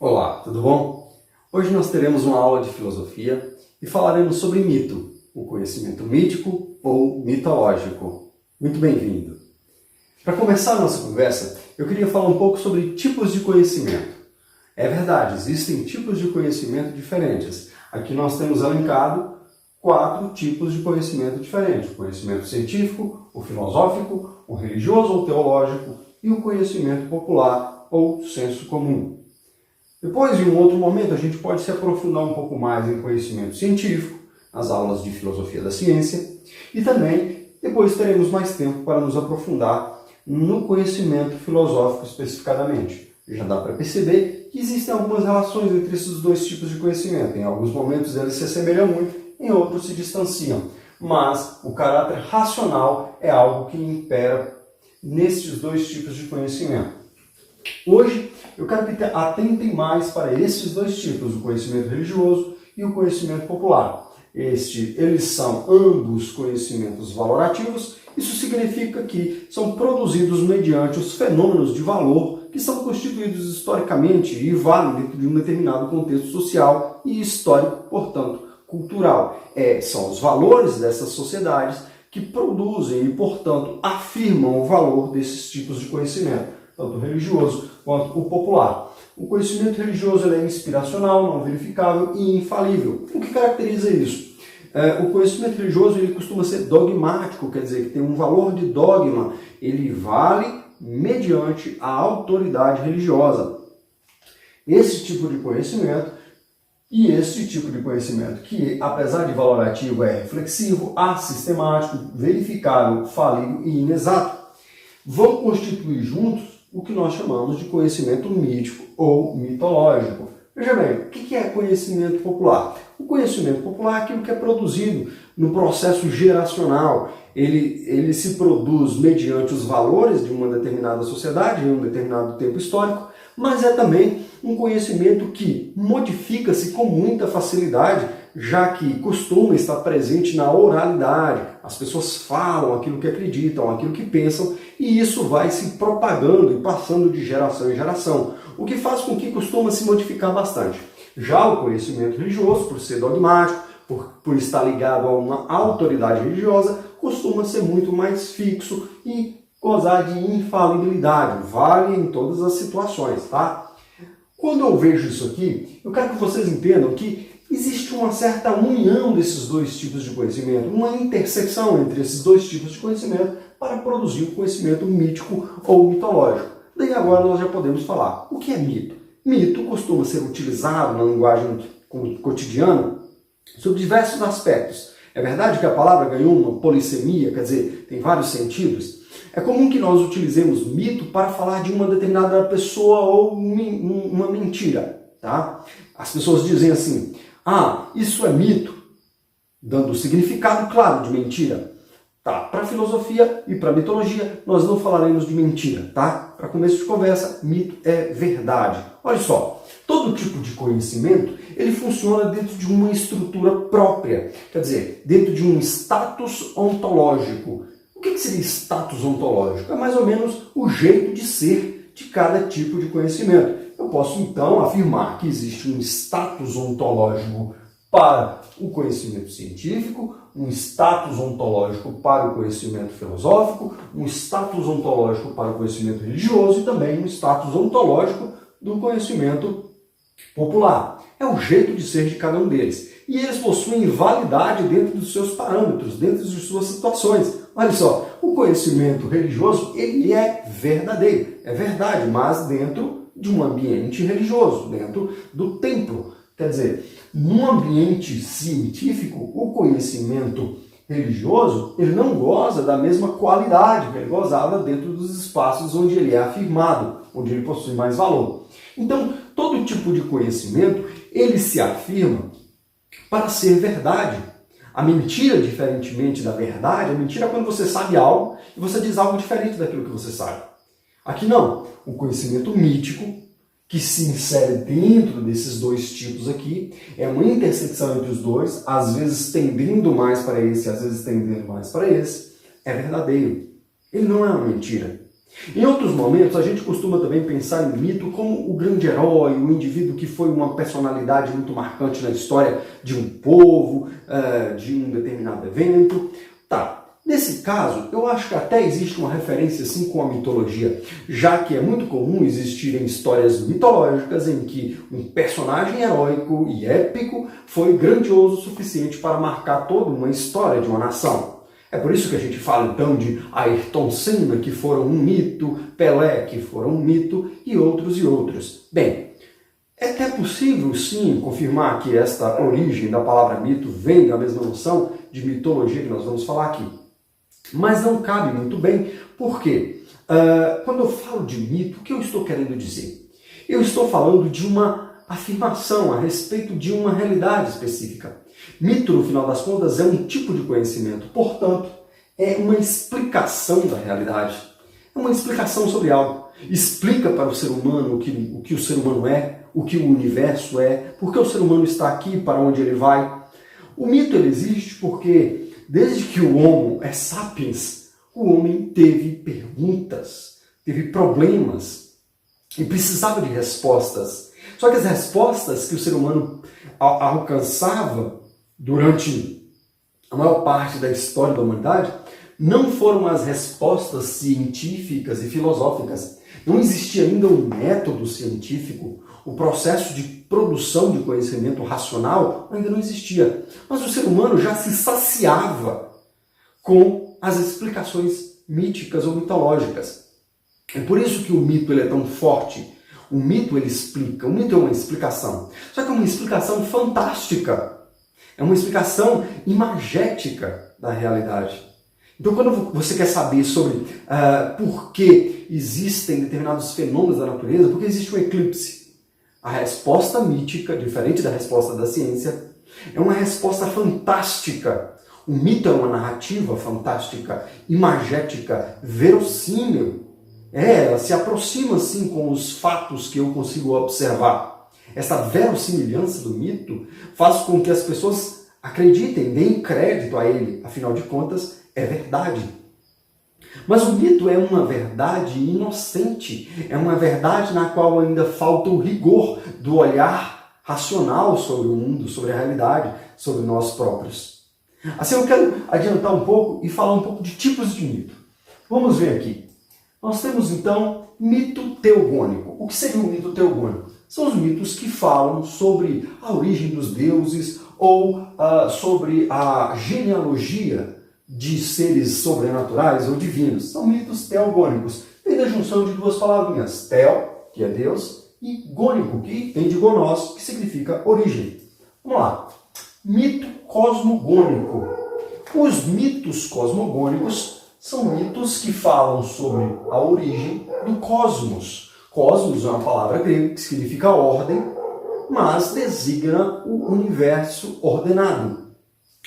Olá, tudo bom? Hoje nós teremos uma aula de filosofia e falaremos sobre mito, o conhecimento mítico ou mitológico. Muito bem-vindo! Para começar a nossa conversa, eu queria falar um pouco sobre tipos de conhecimento. É verdade, existem tipos de conhecimento diferentes. Aqui nós temos elencado 4 tipos de conhecimento diferentes: o conhecimento científico, o filosófico, o religioso ou teológico e o conhecimento popular ou senso comum. Depois, em um outro momento, a gente pode se aprofundar um pouco mais em conhecimento científico, nas aulas de filosofia da ciência, e também depois teremos mais tempo para nos aprofundar no conhecimento filosófico especificadamente. Já dá para perceber que existem algumas relações entre esses dois tipos de conhecimento. Em alguns momentos eles se assemelham muito, em outros se distanciam. Mas o caráter racional é algo que impera nestes dois tipos de conhecimento. Hoje, eu quero que atentem mais para esses dois tipos, o conhecimento religioso e o conhecimento popular. Eles são ambos conhecimentos valorativos. Isso significa que são produzidos mediante os fenômenos de valor que são constituídos historicamente e valem dentro de um determinado contexto social e histórico, portanto, cultural. São os valores dessas sociedades que produzem e, portanto, afirmam o valor desses tipos de conhecimento, tanto o religioso quanto o popular. O conhecimento religioso é inspiracional, não verificável e infalível. O que caracteriza isso? O conhecimento religioso ele costuma ser dogmático, quer dizer, que tem um valor de dogma. Ele vale mediante a autoridade religiosa. Esse tipo de conhecimento que, apesar de valorativo, é reflexivo, assistemático, verificável, falível e inexato, vão constituir juntos o que nós chamamos de conhecimento mítico ou mitológico. Veja bem, o que é conhecimento popular? O conhecimento popular é aquilo que é produzido no processo geracional. Ele se produz mediante os valores de uma determinada sociedade, em um determinado tempo histórico, mas é também um conhecimento que modifica-se com muita facilidade, já que costuma estar presente na oralidade. As pessoas falam aquilo que acreditam, aquilo que pensam, e isso vai se propagando e passando de geração em geração, o que faz com que costuma se modificar bastante. Já o conhecimento religioso, por ser dogmático, por estar ligado a uma autoridade religiosa, costuma ser muito mais fixo e gozar de infalibilidade, vale em todas as situações, tá? Quando eu vejo isso aqui, eu quero que vocês entendam que existe uma certa união desses dois tipos de conhecimento, uma intersecção entre esses dois tipos de conhecimento para produzir o conhecimento mítico ou mitológico. Daí agora nós já podemos falar. O que é mito? Mito costuma ser utilizado na linguagem cotidiana sobre diversos aspectos. É verdade que a palavra ganhou uma polissemia, quer dizer, tem vários sentidos. É comum que nós utilizemos mito para falar de uma determinada pessoa ou uma mentira, tá? As pessoas dizem assim: isso é mito, dando o significado claro de mentira. Tá, para filosofia e para mitologia, nós não falaremos de mentira, tá? Para começo de conversa, mito é verdade. Olha só, todo tipo de conhecimento, ele funciona dentro de uma estrutura própria, quer dizer, dentro de um status ontológico. O que seria status ontológico? É mais ou menos o jeito de ser de cada tipo de conhecimento. Eu posso, então, afirmar que existe um status ontológico para o conhecimento científico, um status ontológico para o conhecimento filosófico, um status ontológico para o conhecimento religioso e também um status ontológico do conhecimento popular. É o jeito de ser de cada um deles. E eles possuem validade dentro dos seus parâmetros, dentro de suas situações. Olha só, o conhecimento religioso, ele é verdadeiro, é verdade, mas dentro de um ambiente religioso, dentro do templo. Quer dizer, num ambiente científico, o conhecimento religioso, ele não goza da mesma qualidade que ele gozava dentro dos espaços onde ele é afirmado, onde ele possui mais valor. Então, todo tipo de conhecimento, ele se afirma para ser verdade. A mentira, diferentemente da verdade, a mentira é quando você sabe algo e você diz algo diferente daquilo que você sabe. Aqui não. O conhecimento mítico, que se insere dentro desses dois tipos aqui, é uma intersecção entre os dois, às vezes tendendo mais para esse, às vezes tendendo mais para esse, é verdadeiro. Ele não é uma mentira. Em outros momentos, a gente costuma também pensar em mito como o grande herói, o indivíduo que foi uma personalidade muito marcante na história de um povo, de um determinado evento. Tá, nesse caso, eu acho que até existe uma referência assim com a mitologia, já que é muito comum existirem histórias mitológicas em que um personagem heróico e épico foi grandioso o suficiente para marcar toda uma história de uma nação. É por isso que a gente fala então de Ayrton Senna, que foram um mito, Pelé, que foram um mito, e outros. Bem, é até possível sim confirmar que esta origem da palavra mito vem da mesma noção de mitologia que nós vamos falar aqui. Mas não cabe muito bem, porque quando eu falo de mito, o que eu estou querendo dizer? Eu estou falando de uma afirmação a respeito de uma realidade específica. Mito, no final das contas, é um tipo de conhecimento, portanto, é uma explicação da realidade. É uma explicação sobre algo. Explica para o ser humano o que o ser humano é, o que o universo é, por que o ser humano está aqui, para onde ele vai. O mito ele existe porque, desde que o Homo é sapiens, o homem teve perguntas, teve problemas e precisava de respostas. Só que as respostas que o ser humano alcançava durante a maior parte da história da humanidade não foram as respostas científicas e filosóficas. Não existia ainda um método científico, o processo de produção de conhecimento racional ainda não existia. Mas o ser humano já se saciava com as explicações míticas ou mitológicas. É por isso que o mito ele é tão forte. O mito ele explica, o mito é uma explicação. Só que é uma explicação fantástica. É uma explicação imagética da realidade. Então, quando você quer saber sobre por que existem determinados fenômenos da natureza, por que existe um eclipse, a resposta mítica, diferente da resposta da ciência, é uma resposta fantástica. O mito é uma narrativa fantástica, imagética, verossímil. Ela se aproxima assim com os fatos que eu consigo observar. Essa verossimilhança do mito faz com que as pessoas acreditem, deem crédito a ele. Afinal de contas, é verdade. Mas o mito é uma verdade inocente. É uma verdade na qual ainda falta o rigor do olhar racional sobre o mundo, sobre a realidade, sobre nós próprios. Assim, eu quero adiantar um pouco e falar um pouco de tipos de mito. Vamos ver aqui. Nós temos, então, mito teogônico. O que seria um mito teogônico? São os mitos que falam sobre a origem dos deuses ou sobre a genealogia de seres sobrenaturais ou divinos. São mitos teogônicos. Vem da junção de duas palavrinhas. Teo, que é Deus, e gônico, que vem de gonós, que significa origem. Vamos lá. Mito cosmogônico. Os mitos cosmogônicos são mitos que falam sobre a origem do cosmos. Cosmos é uma palavra grega que significa ordem, mas designa o universo ordenado.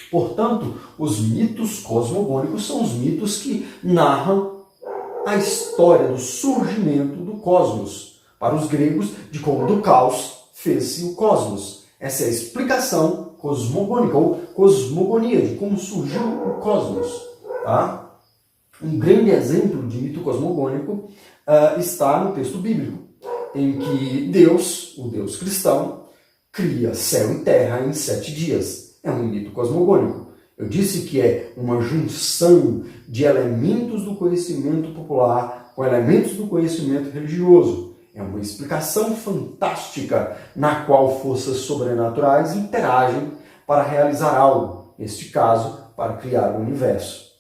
Portanto, os mitos cosmogônicos são os mitos que narram a história do surgimento do cosmos. Para os gregos, de como do caos fez-se o cosmos. Essa é a explicação cosmogônica, ou cosmogonia, de como surgiu o cosmos. Tá? Um grande exemplo de mito cosmogônico está no texto bíblico, em que Deus, o Deus cristão, cria céu e terra em 7 dias. É um mito cosmogônico. Eu disse que é uma junção de elementos do conhecimento popular com elementos do conhecimento religioso. É uma explicação fantástica na qual forças sobrenaturais interagem para realizar algo, neste caso, para criar o universo.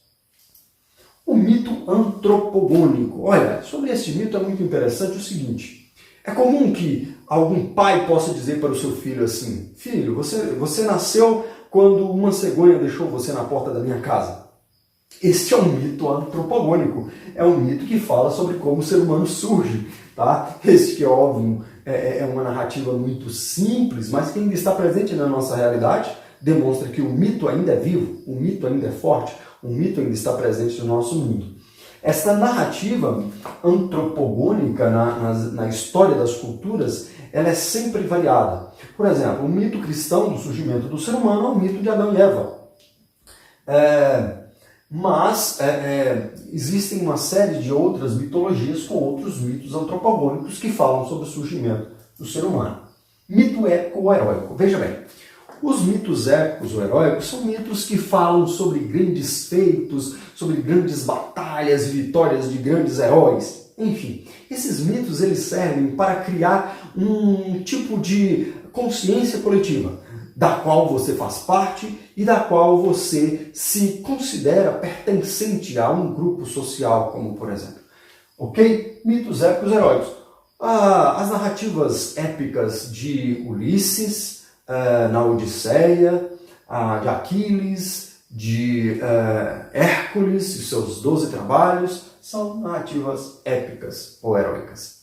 O mito antropogônico. Olha, sobre esse mito é muito interessante o seguinte. É comum que algum pai possa dizer para o seu filho assim: filho, você nasceu quando uma cegonha deixou você na porta da minha casa. Este é um mito antropogônico. É um mito que fala sobre como o ser humano surge. Tá? Este que é óbvio, é uma narrativa muito simples, mas que ainda está presente na nossa realidade, demonstra que o mito ainda é vivo, o mito ainda é forte, o mito ainda está presente no nosso mundo. Esta narrativa antropogônica na história das culturas, ela é sempre variada. Por exemplo, o mito cristão do surgimento do ser humano é o mito de Adão e Eva. Mas existem uma série de outras mitologias com outros mitos antropogônicos que falam sobre o surgimento do ser humano. Mito épico ou heróico. Veja bem, os mitos épicos ou heróicos são mitos que falam sobre grandes feitos, sobre grandes batalhas e vitórias de grandes heróis. Enfim, esses mitos eles servem para criar um tipo de consciência coletiva, da qual você faz parte e da qual você se considera pertencente a um grupo social, como por exemplo. Ok? Mitos épicos heróicos. As narrativas épicas de Ulisses, na Odisseia, de Aquiles, de Hércules e seus 12 trabalhos, são narrativas épicas ou heróicas.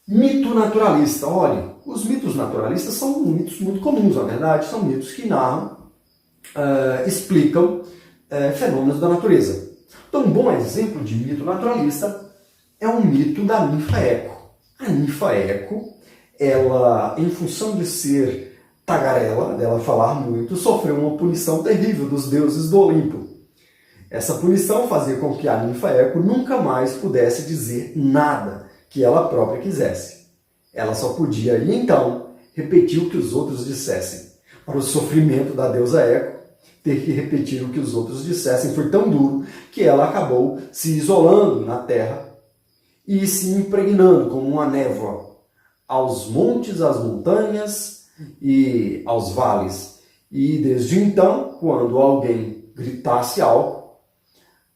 Mito naturalista. Olha, os mitos naturalistas são mitos muito comuns, na verdade. São mitos que narram, explicam fenômenos da natureza. Então, um bom exemplo de mito naturalista é o mito da ninfa Eco. A ninfa Eco, ela, em função de ser tagarela, dela falar muito, sofreu uma punição terrível dos deuses do Olimpo. Essa punição fazia com que a ninfa Eco nunca mais pudesse dizer nada que ela própria quisesse. Ela só podia, e então, repetir o que os outros dissessem. Para o sofrimento da deusa Eco, ter que repetir o que os outros dissessem foi tão duro que ela acabou se isolando na terra e se impregnando como uma névoa aos montes, às montanhas e aos vales. E desde então, quando alguém gritasse algo,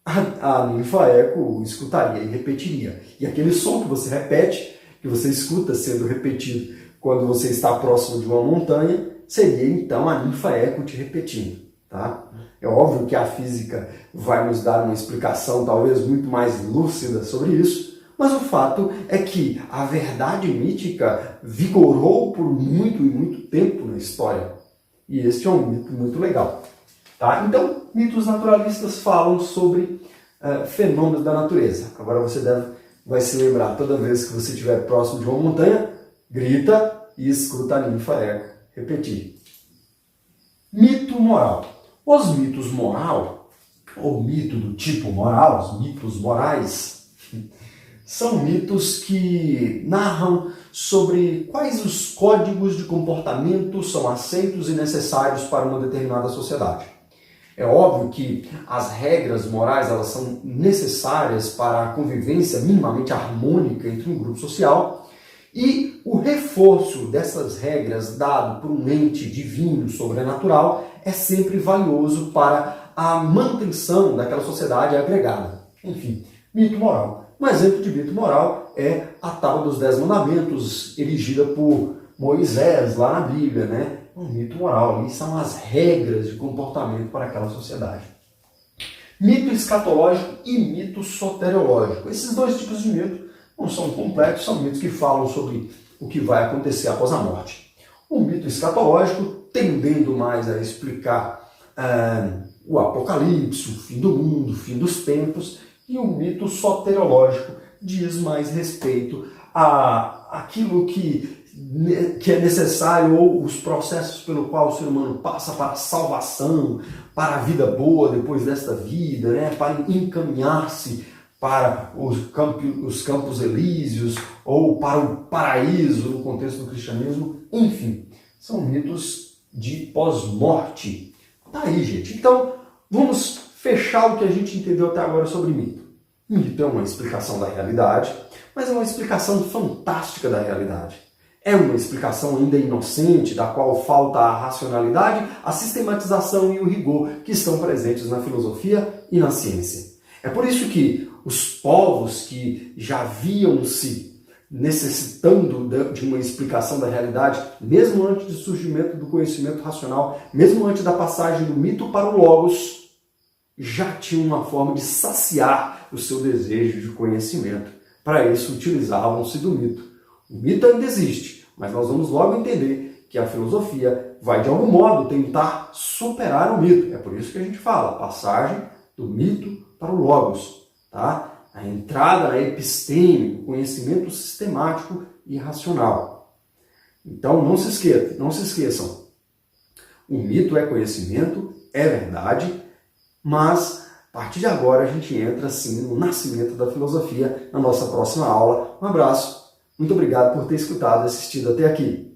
a ninfa Eco escutaria e repetiria. E aquele som que você repete, que você escuta sendo repetido quando você está próximo de uma montanha, seria então a ninfa Eco te repetindo. Tá? É óbvio que a física vai nos dar uma explicação talvez muito mais lúcida sobre isso, mas o fato é que a verdade mítica vigorou por muito e muito tempo na história. E este é um mito muito legal. Tá? Então, mitos naturalistas falam sobre fenômenos da natureza. Agora você vai se lembrar, toda vez que você estiver próximo de uma montanha, grita e escuta a ninfa Eco repetir. Mito moral. Os mitos moral, ou mito do tipo moral, os mitos morais, são mitos que narram sobre quais os códigos de comportamento são aceitos e necessários para uma determinada sociedade. É óbvio que as regras morais elas são necessárias para a convivência minimamente harmônica entre um grupo social e o reforço dessas regras dado por um ente divino, sobrenatural, é sempre valioso para a manutenção daquela sociedade agregada. Enfim, mito moral. Um exemplo de mito moral é a Tábua dos 10 Mandamentos, erigida por Moisés lá na Bíblia, né? Um mito moral, ali são as regras de comportamento para aquela sociedade. Mito escatológico e mito soteriológico. Esses dois tipos de mito não são complexos, são mitos que falam sobre o que vai acontecer após a morte. O mito escatológico, tendendo mais a explicar o apocalipse, o fim do mundo, o fim dos tempos, e o mito soteriológico diz mais respeito àquilo que é necessário, ou os processos pelo qual o ser humano passa para a salvação, para a vida boa depois desta vida, né? Para encaminhar-se para os campos elíseos ou para o paraíso no contexto do cristianismo. Enfim, são mitos de pós-morte. Tá aí, gente. Então, vamos fechar o que a gente entendeu até agora sobre mito. Mito é uma explicação da realidade, mas é uma explicação fantástica da realidade. É uma explicação ainda inocente, da qual falta a racionalidade, a sistematização e o rigor que estão presentes na filosofia e na ciência. É por isso que os povos que já viam-se necessitando de uma explicação da realidade, mesmo antes do surgimento do conhecimento racional, mesmo antes da passagem do mito para o logos, já tinham uma forma de saciar o seu desejo de conhecimento. Para isso, utilizavam-se do mito. O mito ainda existe, mas nós vamos logo entender que a filosofia vai, de algum modo, tentar superar o mito. É por isso que a gente fala, passagem do mito para o logos. Tá? A entrada na episteme, o conhecimento sistemático e racional. Então, não se esqueçam. O mito é conhecimento, é verdade, mas a partir de agora a gente entra sim no nascimento da filosofia na nossa próxima aula. Um abraço, muito obrigado por ter escutado e assistido até aqui.